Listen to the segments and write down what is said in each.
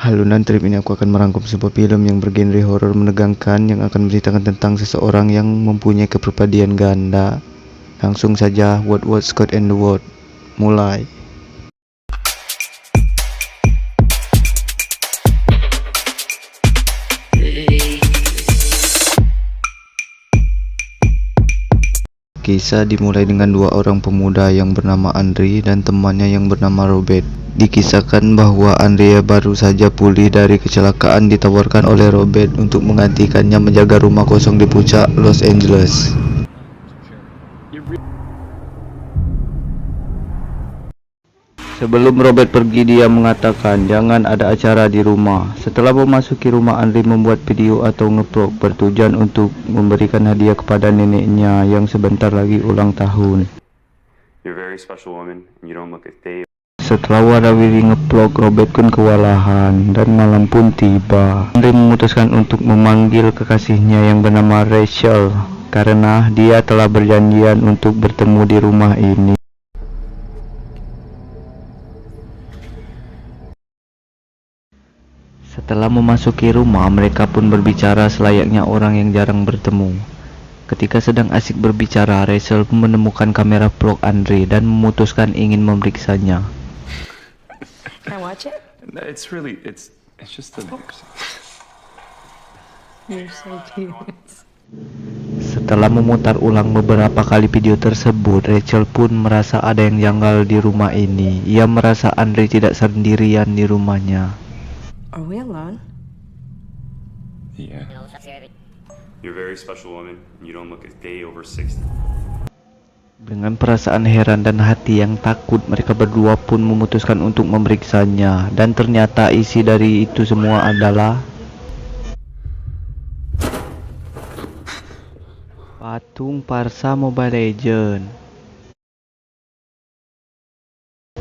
Halunan trip ini aku akan merangkum sebuah film yang bergenre horor menegangkan yang akan menceritakan tentang seseorang yang mempunyai kepribadian ganda. Langsung saja, What Scott and the World mulai. Kisah dimulai dengan dua orang pemuda yang bernama Andre dan temannya yang bernama Robert. Dikisahkan bahwa Andre baru saja pulih dari kecelakaan ditawarkan oleh Robert untuk menggantikannya menjaga rumah kosong di puncak Los Angeles. Sebelum Robert pergi, dia mengatakan jangan ada acara di rumah. Setelah memasuki rumah, Andre membuat video atau nge-vlog bertujuan untuk memberikan hadiah kepada neneknya yang sebentar lagi ulang tahun. Setelah warawiri nge-vlog, Robert pun kewalahan dan malam pun tiba. Andre memutuskan untuk memanggil kekasihnya yang bernama Rachel karena dia telah berjanjian untuk bertemu di rumah ini. Setelah memasuki rumah, mereka pun berbicara selayaknya orang yang jarang bertemu. Ketika sedang asik berbicara, Rachel pun menemukan kamera vlog Andre dan memutuskan ingin memeriksanya. Can I watch it? It's just a... You're so cute. Setelah memutar ulang beberapa kali video tersebut, Rachel pun merasa ada yang janggal di rumah ini. Ia merasa Andre tidak sendirian di rumahnya. Are we alone? Yeah. You're a very special woman, and you don't look a day over 60. Dengan perasaan heran dan hati yang takut, mereka berdua pun memutuskan untuk memeriksanya. Dan ternyata isi dari itu semua adalah patung Parsa Mobile Legends.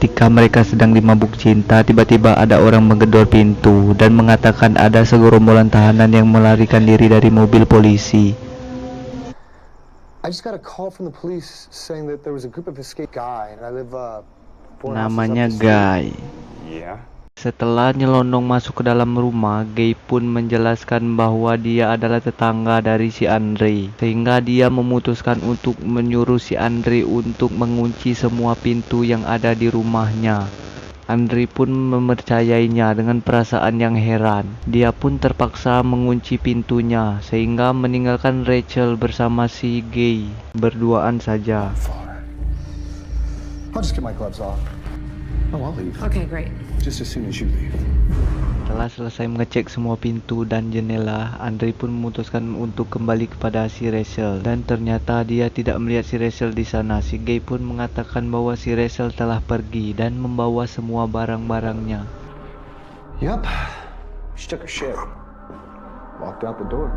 Ketika mereka sedang dimabuk cinta, tiba-tiba ada orang menggedor pintu dan mengatakan ada segerombolan tahanan yang melarikan diri dari mobil polisi. Namanya Guy. Setelah nyelonong masuk ke dalam rumah, Guy pun menjelaskan bahwa dia adalah tetangga dari si Andre, sehingga dia memutuskan untuk menyuruh si Andre untuk mengunci semua pintu yang ada di rumahnya. Andre pun mempercayainya dengan perasaan yang heran. Dia pun terpaksa mengunci pintunya, sehingga meninggalkan Rachel bersama si Guy berduaan saja. Okay, great. Setelah selesai mengecek semua pintu dan jendela, Andre pun memutuskan untuk kembali kepada si Rachel dan ternyata dia tidak melihat si Rachel di sana. Si Guy pun mengatakan bahwa si Rachel telah pergi dan membawa semua barang-barangnya. Yep, she took her shit, walked out the door.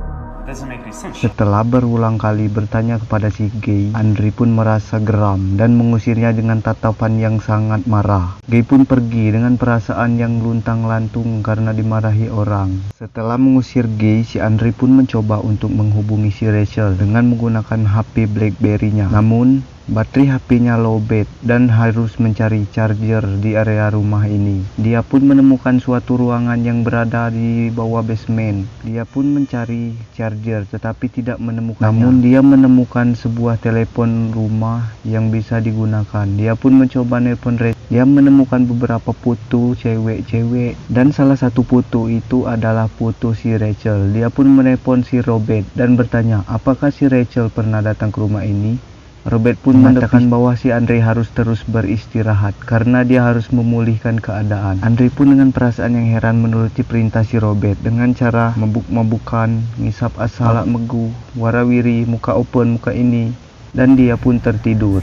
Setelah berulang kali bertanya kepada si Guy, Andre pun merasa geram dan mengusirnya dengan tatapan yang sangat marah. Guy pun pergi dengan perasaan yang luntang-lantung karena dimarahi orang. Setelah mengusir Guy, si Andre pun mencoba untuk menghubungi si Rachel dengan menggunakan HP BlackBerry-nya. Namun, baterai HP-nya lowbat dan harus mencari charger di area rumah ini. Dia pun menemukan suatu ruangan yang berada di bawah basement. Dia pun mencari charger tetapi tidak menemukannya. Namun dia menemukan sebuah telepon rumah yang bisa digunakan. Dia pun mencoba nelpon Rachel. Dia menemukan beberapa foto cewek-cewek dan salah satu foto itu adalah foto si Rachel. Dia pun menelpon si Robert dan bertanya apakah si Rachel pernah datang ke rumah ini. Robert pun mengatakan bahwa si Andre harus terus beristirahat karena dia harus memulihkan keadaan. Andre pun dengan perasaan yang heran menuruti perintah si Robert dengan cara mabuk-mabukan, ngisap asal megu, warawiri, muka open, muka ini, dan dia pun tertidur.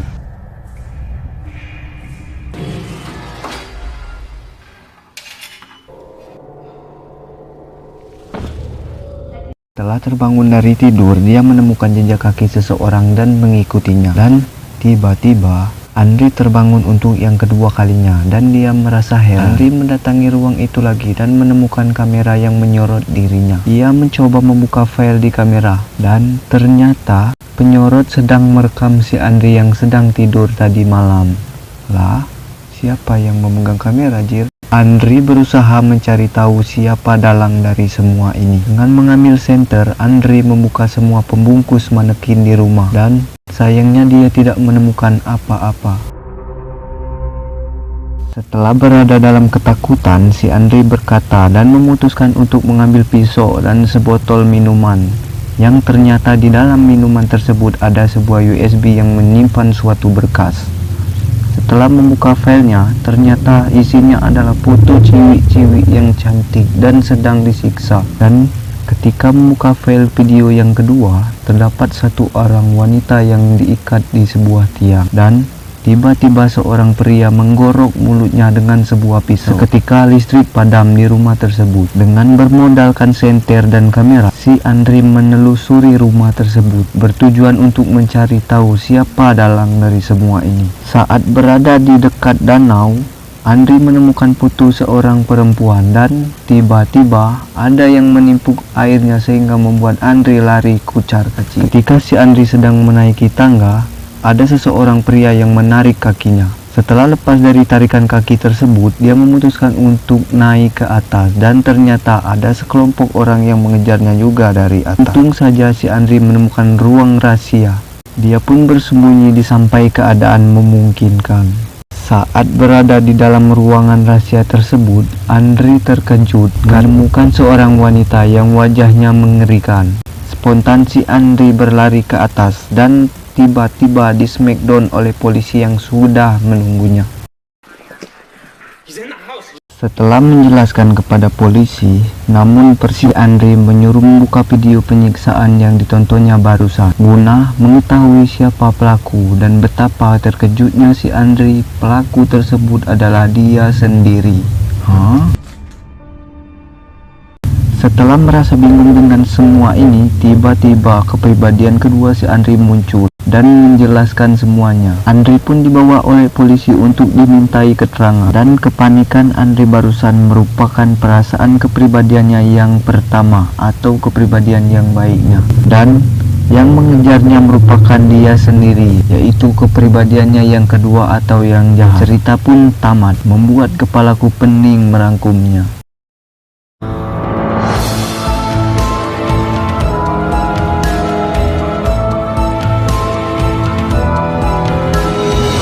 Setelah terbangun dari tidur, dia menemukan jejak kaki seseorang dan mengikutinya. Dan tiba-tiba, Andre terbangun untuk yang kedua kalinya dan dia merasa heran. Andre mendatangi ruang itu lagi dan menemukan kamera yang menyorot dirinya. Ia mencoba membuka file di kamera dan ternyata penyorot sedang merekam si Andre yang sedang tidur tadi malam. Lah, siapa yang memegang kamera, Jir? Andri berusaha mencari tahu siapa dalang dari semua ini. Dengan mengambil senter, Andri membuka semua pembungkus manekin di rumah dan sayangnya dia tidak menemukan apa-apa. Setelah berada dalam ketakutan, si Andri berkata dan memutuskan untuk mengambil pisau dan sebotol minuman. Yang ternyata di dalam minuman tersebut ada sebuah USB yang menyimpan suatu berkas. Setelah membuka filenya, ternyata isinya adalah foto ciwik-ciwik yang cantik dan sedang disiksa. Dan ketika membuka file video yang kedua, terdapat satu orang wanita yang diikat di sebuah tiang. Dan tiba-tiba seorang pria menggorok mulutnya dengan sebuah pisau. Seketika listrik padam di rumah tersebut. Dengan bermodalkan senter dan kamera, si Andri menelusuri rumah tersebut bertujuan untuk mencari tahu siapa dalang dari semua ini. Saat berada di dekat danau, Andri menemukan foto seorang perempuan dan tiba-tiba ada yang menimpuk airnya sehingga membuat Andri lari kucar-kacir. Ketika si Andri sedang menaiki tangga, ada seseorang pria yang menarik kakinya. Setelah lepas dari tarikan kaki tersebut, dia memutuskan untuk naik ke atas dan ternyata ada sekelompok orang yang mengejarnya juga dari atas. Untung saja si Andri menemukan ruang rahasia. Dia pun bersembunyi di sampai keadaan memungkinkan. Saat berada di dalam ruangan rahasia tersebut, Andri terkejut menemukan seorang wanita yang wajahnya mengerikan. Spontan si Andri berlari ke atas dan tiba-tiba di smackdown oleh polisi yang sudah menunggunya. Setelah menjelaskan kepada polisi, namun si Andri menyuruh membuka video penyiksaan yang ditontonnya barusan guna mengetahui siapa pelaku, dan betapa terkejutnya si Andri, pelaku tersebut adalah dia sendiri. Setelah merasa bingung dengan semua ini, tiba-tiba kepribadian kedua si Andri muncul dan menjelaskan semuanya. Andri pun dibawa oleh polisi untuk dimintai keterangan, dan kepanikan Andri barusan merupakan perasaan kepribadiannya yang pertama atau kepribadian yang baiknya, dan yang mengejarnya merupakan dia sendiri, yaitu kepribadiannya yang kedua atau yang jahat. Cerita pun tamat, membuat kepalaku pening merangkumnya.